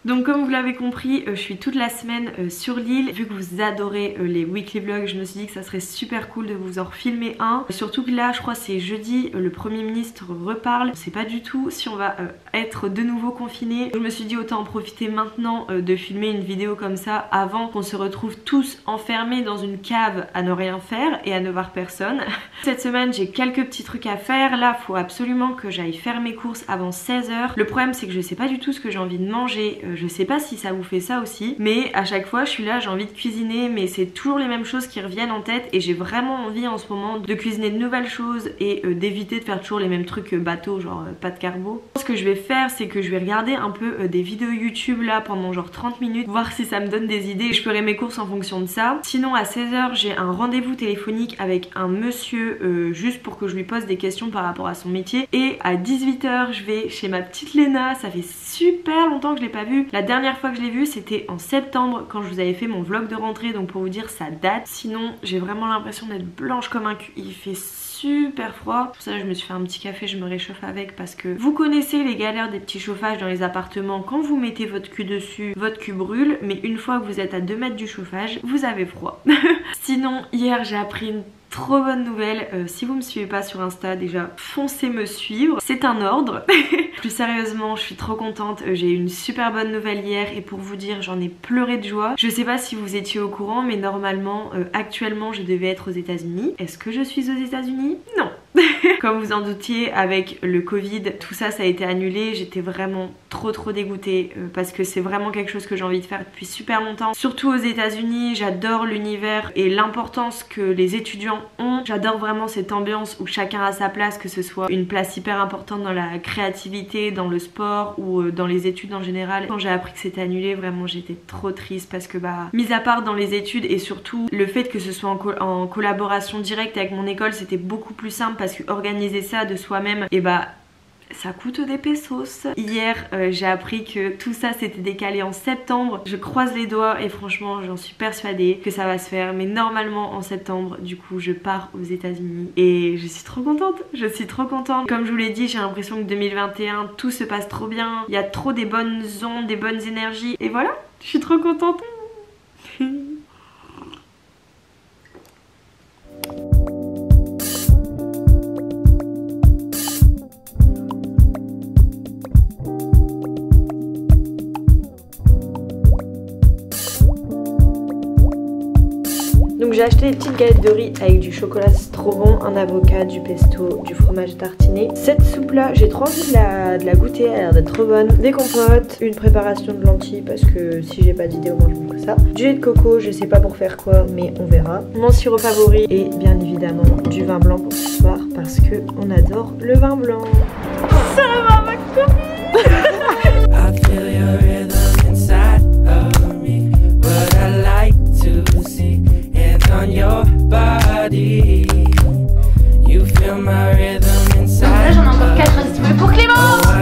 Donc comme vous l'avez compris, je suis toute la semaine sur l'île. Vu que vous adorez les weekly vlogs, je me suis dit que ça serait super cool de vous en refilmer un. Surtout que là, je crois c'est jeudi, le Premier ministre reparle. Je sais pas du tout si on va être de nouveau confiné. Je me suis dit autant en profiter maintenant de filmer une vidéo comme ça avant qu'on se retrouve tous enfermés dans une cave à ne rien faire et à ne voir personne. Cette semaine, j'ai quelques petits trucs à faire. Là, faut absolument que j'aille faire mes courses avant 16 h. Le problème, c'est que je sais pas du tout ce que j'ai envie de manger. Je sais pas si ça vous fait ça aussi, mais à chaque fois je suis là, j'ai envie de cuisiner, mais c'est toujours les mêmes choses qui reviennent en tête et j'ai vraiment envie en ce moment de cuisiner de nouvelles choses et d'éviter de faire toujours les mêmes trucs bateaux, genre pas de carbo. Ce que je vais faire, c'est que je vais regarder un peu des vidéos YouTube là pendant genre 30 minutes, voir si ça me donne des idées et je ferai mes courses en fonction de ça. Sinon à 16 h, j'ai un rendez-vous téléphonique avec un monsieur juste pour que je lui pose des questions par rapport à son métier, et à 18 h, je vais chez ma petite Léna. Ça fait super longtemps que je l'ai pas vue. La dernière fois que je l'ai vue, c'était en septembre quand je vous avais fait mon vlog de rentrée, donc pour vous dire ça date. Sinon j'ai vraiment l'impression d'être blanche comme un cul. Il fait super froid. Pour ça je me suis fait un petit café, je me réchauffe avec, parce que vous connaissez les galères des petits chauffages dans les appartements. Quand vous mettez votre cul dessus, votre cul brûle, mais une fois que vous êtes à 2 mètres du chauffage, vous avez froid. Sinon hier j'ai appris une trop bonne nouvelle. Si vous me suivez pas sur Insta, déjà foncez me suivre, c'est un ordre. Plus sérieusement, je suis trop contente. J'ai eu une super bonne nouvelle hier et pour vous dire, j'en ai pleuré de joie. Je sais pas si vous étiez au courant, mais normalement actuellement je devais être aux États-Unis. Est-ce que je suis aux États-Unis? Non. Comme vous en doutiez, avec le Covid, tout ça a été annulé. J'étais vraiment trop dégoûtée parce que c'est vraiment quelque chose que j'ai envie de faire depuis super longtemps. Surtout aux États-Unis, j'adore l'univers et l'importance que les étudiants ont. J'adore vraiment cette ambiance où chacun a sa place, que ce soit une place hyper importante dans la créativité, dans le sport ou dans les études en général. Quand j'ai appris que c'était annulé, vraiment j'étais trop triste parce que mis à part dans les études et surtout le fait que ce soit en collaboration directe avec mon école, c'était beaucoup plus simple parce que organiser ça de soi-même, et ça coûte des pesos. Hier j'ai appris que tout ça s'était décalé en septembre. Je croise les doigts et franchement j'en suis persuadée que ça va se faire, mais normalement en septembre du coup je pars aux États-Unis et je suis trop contente, je suis trop contente. Comme je vous l'ai dit, j'ai l'impression que 2021 tout se passe trop bien, il y a trop des bonnes ondes, des bonnes énergies et voilà, je suis trop contente. Donc j'ai acheté des petites galettes de riz avec du chocolat, c'est trop bon, un avocat, du pesto, du fromage tartiné. Cette soupe là, j'ai trop envie de la goûter, elle a l'air d'être trop bonne. Des compotes, une préparation de lentilles parce que si j'ai pas d'idée au moins je mange que ça. Du lait de coco, je sais pas pour faire quoi mais on verra. Mon sirop favori et bien évidemment du vin blanc pour ce soir parce que on adore le vin blanc. Ça va ma copine. On your body, you feel my rhythm inside. Là j'en ai encore 4 à distribuer pour Clément. Oh,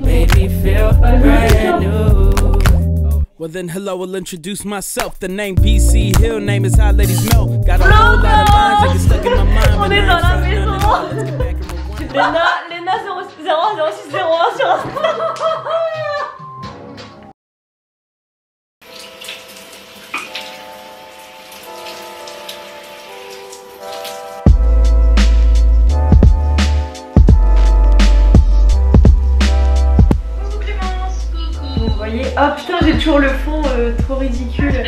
made me feel brand new. Well then hello, I'll introduce myself. The name BC Hill, name is how ladies melt. Got a whole lot of lines that get stuck in my mind. On est dans la maison. Léna 00601 sur Insta. Oh putain, j'ai toujours le fond trop ridicule.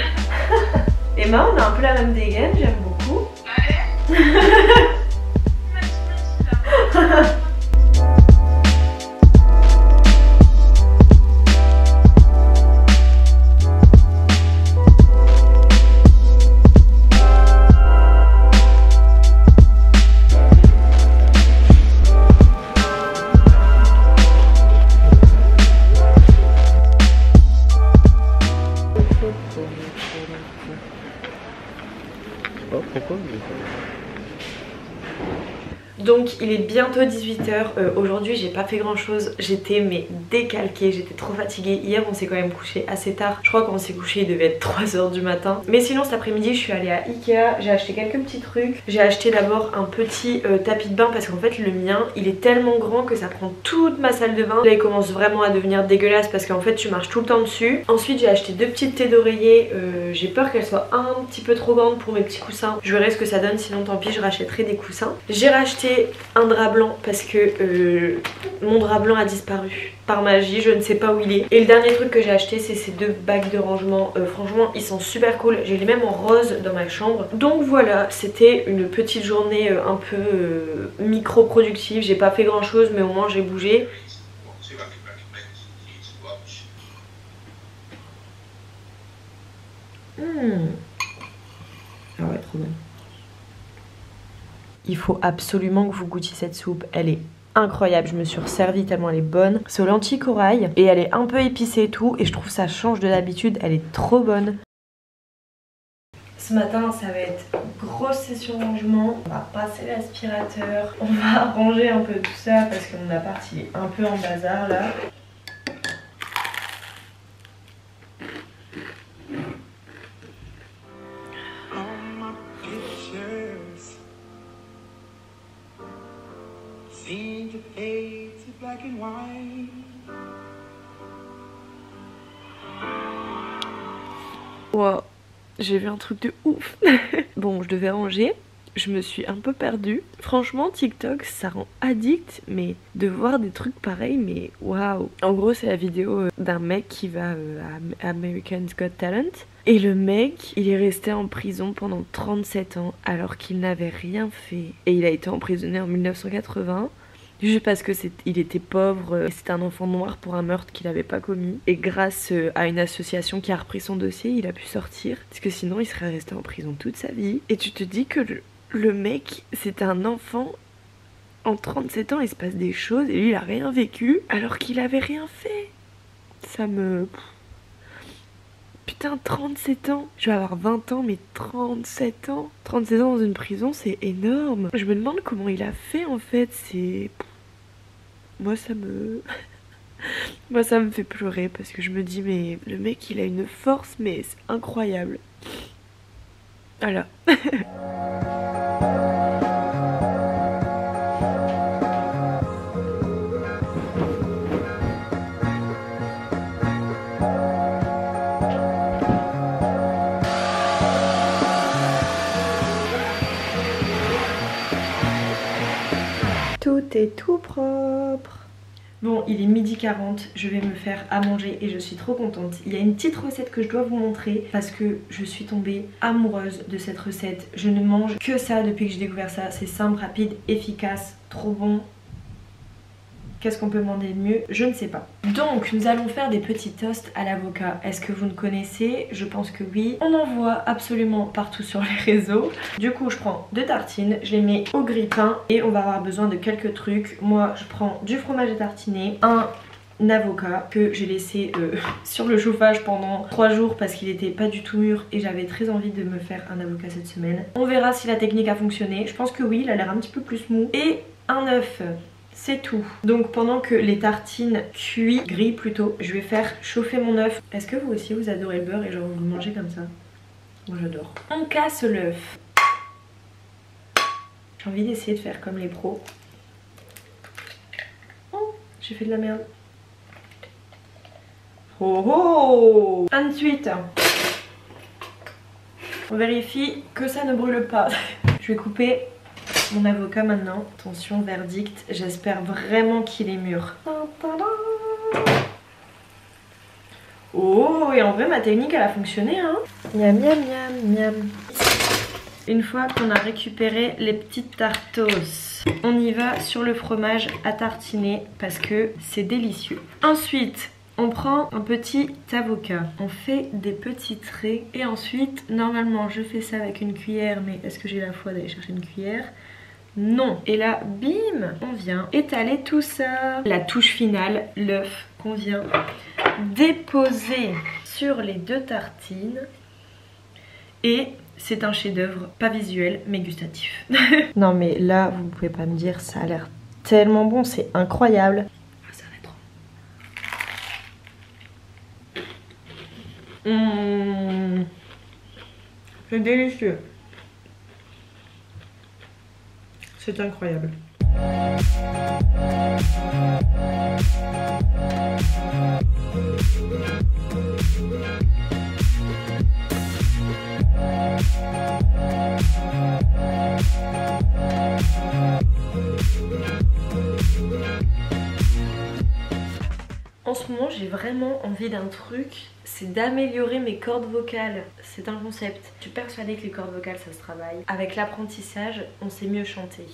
Emma, on a un peu la même dégaine, j'aime beaucoup. Donc il est bientôt 18h, aujourd'hui j'ai pas fait grand chose, j'étais mais décalquée, j'étais trop fatiguée. Hier on s'est quand même couché assez tard, je crois qu'on s'est couché il devait être 3h du matin. Mais sinon cet après-midi je suis allée à Ikea, j'ai acheté quelques petits trucs. J'ai acheté d'abord un petit tapis de bain parce qu'en fait le mien il est tellement grand que ça prend toute ma salle de bain. Là il commence vraiment à devenir dégueulasse parce qu'en fait tu marches tout le temps dessus. Ensuite j'ai acheté 2 petites thés d'oreiller, j'ai peur qu'elles soient un petit peu trop grandes pour mes petits coussins. Je verrai ce que ça donne, sinon tant pis je rachèterai des coussins. J'ai racheté un drap blanc parce que mon drap blanc a disparu par magie, je ne sais pas où il est. Et le dernier truc que j'ai acheté c'est ces 2 bacs de rangement, franchement ils sont super cool, j'ai les mêmes en rose dans ma chambre. Donc voilà, c'était une petite journée un peu micro productive, j'ai pas fait grand chose mais au moins j'ai bougé. Ah ouais, trop bonne. Il faut absolument que vous goûtiez cette soupe, elle est incroyable, je me suis resservie tellement elle est bonne. C'est aux lentilles corail et elle est un peu épicée et tout et je trouve ça change de d'habitude, elle est trop bonne. Ce matin ça va être grosse session rangement, on va passer l'aspirateur, on va ranger un peu tout ça parce que mon appart il est un peu en bazar là. Wow, j'ai vu un truc de ouf. Bon, je devais ranger, je me suis un peu perdue. Franchement, TikTok, ça rend addict, mais de voir des trucs pareils, mais waouh. En gros, c'est la vidéo d'un mec qui va à American's Got Talent. Et le mec, il est resté en prison pendant 37 ans alors qu'il n'avait rien fait. Et il a été emprisonné en 1980. Juste parce que il était pauvre, c'était un enfant noir pour un meurtre qu'il n'avait pas commis. Et grâce à une association qui a repris son dossier, il a pu sortir. Parce que sinon, il serait resté en prison toute sa vie. Et tu te dis que le mec, c'est un enfant. En 37 ans, il se passe des choses et lui, il a rien vécu alors qu'il avait rien fait. Ça me... Putain, 37 ans. Je vais avoir 20 ans, mais 37 ans. 37 ans dans une prison, c'est énorme. Je me demande comment il a fait en fait. C'est... Moi, ça me... Moi, ça me fait pleurer parce que je me dis, mais le mec, il a une force, mais c'est incroyable. Voilà. Tout est tout propre. Bon, il est 12h40, je vais me faire à manger et je suis trop contente. Il y a une petite recette que je dois vous montrer parce que je suis tombée amoureuse de cette recette. Je ne mange que ça depuis que j'ai découvert ça. C'est simple, rapide, efficace, trop bon. Qu'est-ce qu'on peut demander de mieux? Je ne sais pas. Donc nous allons faire des petits toasts à l'avocat. Est-ce que vous ne connaissez? Je pense que oui. On en voit absolument partout sur les réseaux. Du coup je prends 2 tartines, je les mets au grille-pain et on va avoir besoin de quelques trucs. Moi je prends du fromage à tartiner, un avocat que j'ai laissé sur le chauffage pendant 3 jours parce qu'il était pas du tout mûr et j'avais très envie de me faire un avocat cette semaine. On verra si la technique a fonctionné. Je pense que oui, il a l'air un petit peu plus mou. Et un œuf. C'est tout. Donc pendant que les tartines grillent plutôt, je vais faire chauffer mon œuf. Est-ce que vous aussi vous adorez le beurre et genre vous le mangez comme ça? Moi j'adore. On casse l'œuf. J'ai envie d'essayer de faire comme les pros. Oh, j'ai fait de la merde. Oh oh! Ensuite, on vérifie que ça ne brûle pas. Je vais couper mon avocat maintenant. Attention, verdict. J'espère vraiment qu'il est mûr. Oh, et en vrai ma technique elle a fonctionné hein. Miam miam miam miam. Une fois qu'on a récupéré les petites tartos, on y va sur le fromage à tartiner parce que c'est délicieux. Ensuite on prend un petit avocat, on fait des petits traits et ensuite normalement je fais ça avec une cuillère, mais est-ce que j'ai la foi d'aller chercher une cuillère? Non. Et là, bim, on vient étaler tout ça. La touche finale, l'œuf qu'on vient déposer sur les 2 tartines. Et C'est un chef-d'œuvre, pas visuel mais gustatif. Non mais là vous pouvez pas me dire, ça a l'air tellement bon, c'est incroyable. Ça va être trop. C'est délicieux. C'est incroyable. En ce moment j'ai vraiment envie d'un truc, c'est d'améliorer mes cordes vocales. C'est un concept. Je suis persuadée que les cordes vocales ça se travaille. Avec l'apprentissage, on sait mieux chanter.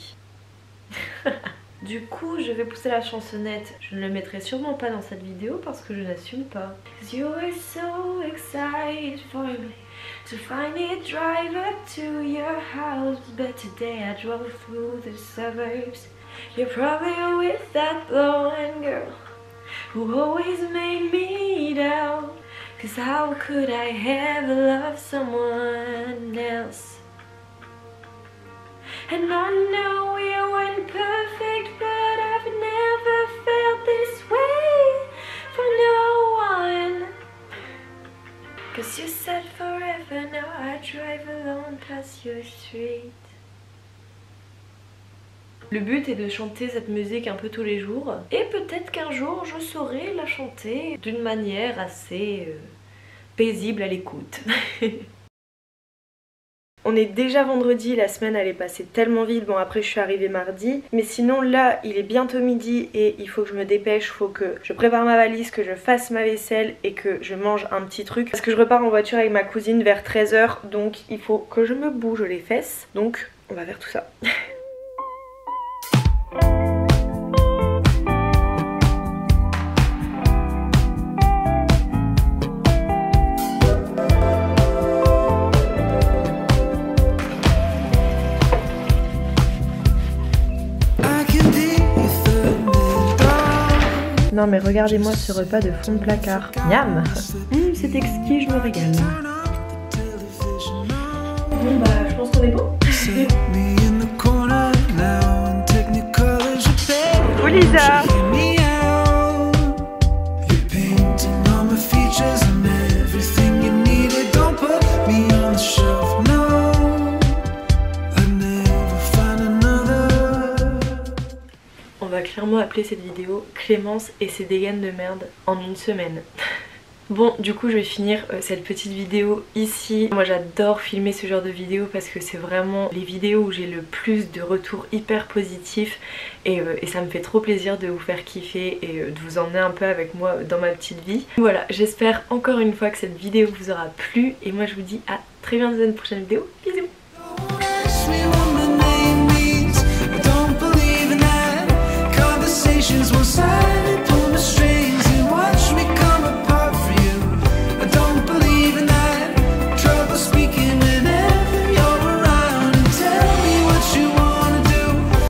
Du coup je vais pousser la chansonnette. Je ne le mettrai sûrement pas dans cette vidéo parce que je n'assume pas. You were so excited for me to finally drive up to your house, but today I drove through the suburbs. You're probably with that blonde girl who always made me down. Cause how could I ever love someone else? And I know we weren't perfect, but I've never felt this way for no one. Cause you said forever, now I drive alone past your street. Le but est de chanter cette musique un peu tous les jours. Et peut-être qu'un jour je saurai la chanter d'une manière assez paisible à l'écoute. On est déjà vendredi, la semaine elle est passée tellement vite. Bon après je suis arrivée mardi. Mais sinon là il est bientôt midi et il faut que je me dépêche. Il faut que je prépare ma valise, que je fasse ma vaisselle et que je mange un petit truc. Parce que je repars en voiture avec ma cousine vers 13 h. Donc il faut que je me bouge les fesses. Donc on va faire tout ça. Non mais regardez-moi ce repas de fond de placard. Miam. C'est exquis, je me régale. Bon bah je pense qu'on est bon. Coucou Lisa. On va clairement appeler cette vidéo Clémence et ses dégaines de merde en une semaine. Bon du coup je vais finir cette petite vidéo ici. Moi j'adore filmer ce genre de vidéos parce que c'est vraiment les vidéos où j'ai le plus de retours hyper positifs et ça me fait trop plaisir de vous faire kiffer et de vous emmener un peu avec moi dans ma petite vie. Voilà, j'espère encore une fois que cette vidéo vous aura plu et moi je vous dis à très bientôt dans une prochaine vidéo. Bisous.